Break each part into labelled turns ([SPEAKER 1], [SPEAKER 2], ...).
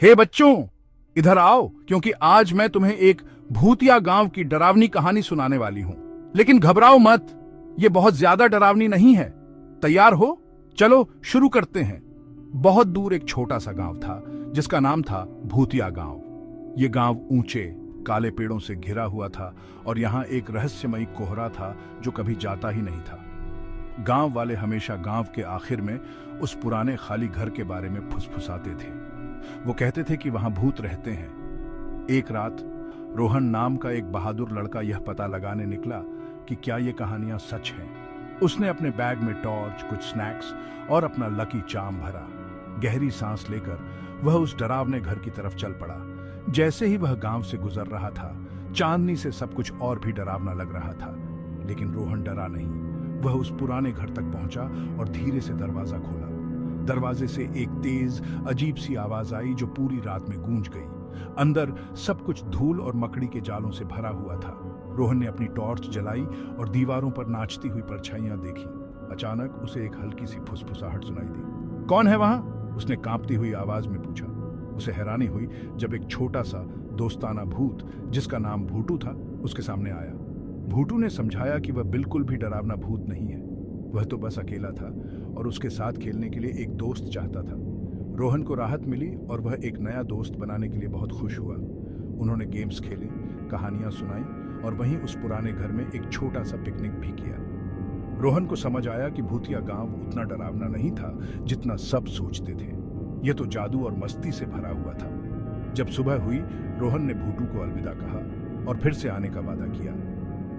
[SPEAKER 1] हे बच्चों, इधर आओ, क्योंकि आज मैं तुम्हें एक भूतिया गांव की डरावनी कहानी सुनाने वाली हूं। लेकिन घबराओ मत, ये बहुत ज्यादा डरावनी नहीं है। तैयार हो? चलो शुरू करते हैं। बहुत दूर एक छोटा सा गांव था जिसका नाम था भूतिया गांव। ये गांव ऊंचे काले पेड़ों से घिरा हुआ था और यहाँ एक रहस्यमयी कोहरा था जो कभी जाता ही नहीं था। गांव वाले हमेशा गांव के आखिर में उस पुराने खाली घर के बारे में फुसफुसाते थे। वो कहते थे कि वहां भूत रहते हैं। एक रात रोहन नाम का एक बहादुर लड़का यह पता लगाने निकला कि क्या ये कहानियां सच हैं। उसने अपने बैग में टॉर्च, कुछ स्नैक्स और अपना लकी चार्म भरा। गहरी सांस लेकर वह उस डरावने घर की तरफ चल पड़ा। जैसे ही वह गांव से गुजर रहा था, चांदनी से सब कुछ और भी डरावना लग रहा था। लेकिन रोहन डरा नहीं। वह उस पुराने घर तक पहुंचा और धीरे से दरवाजा खोला। दरवाजे से एक तेज अजीब सी आवाज आई जो पूरी रात में गूंज गई। अंदर सब कुछ धूल और मकड़ी के जालों से भरा हुआ था। रोहन ने अपनी टॉर्च जलाई और दीवारों पर नाचती हुई परछाइयां देखी। अचानक उसे एक हल्की सी फुसफुसाहट सुनाई दी। कौन है वहां? उसने कांपती हुई आवाज में पूछा। उसे हैरानी हुई जब एक छोटा सा दोस्ताना भूत जिसका नाम भूटू था उसके सामने आया। भूटू ने समझाया कि वह बिल्कुल भी डरावना भूत नहीं है। वह तो बस अकेला था और उसके साथ खेलने के लिए एक दोस्त चाहता था। रोहन को राहत मिली और वह एक नया दोस्त बनाने के लिए बहुत खुश हुआ। उन्होंने गेम्स खेले, कहानियां सुनाई और वहीं उस पुराने घर में एक छोटा सा पिकनिक भी किया। रोहन को समझ आया कि भूतिया गांव उतना डरावना नहीं था जितना सब सोचते थे। यह तो जादू और मस्ती से भरा हुआ था। जब सुबह हुई, रोहन ने भूटू को अलविदा कहा और फिर से आने का वादा किया।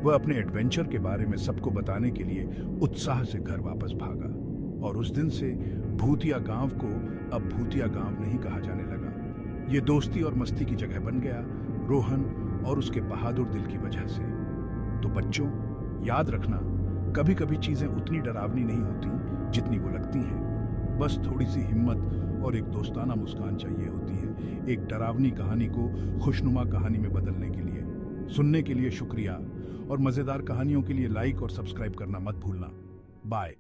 [SPEAKER 1] वह अपने एडवेंचर के बारे में सबको बताने के लिए उत्साह से घर वापस भागा और उस दिन से भूतिया गांव को अब भूतिया गांव नहीं कहा जाने लगा। ये दोस्ती और मस्ती की जगह बन गया, रोहन और उसके बहादुर दिल की वजह से। तो बच्चों, याद रखना, कभी कभी चीजें उतनी डरावनी नहीं होती जितनी वो लगती हैं। बस थोड़ी सी हिम्मत और एक दोस्ताना मुस्कान चाहिए होती है एक डरावनी कहानी को खुशनुमा कहानी में बदलने के लिए। सुनने के लिए शुक्रिया और मजेदार कहानियों के लिए लाइक और सब्सक्राइब करना मत भूलना। बाय।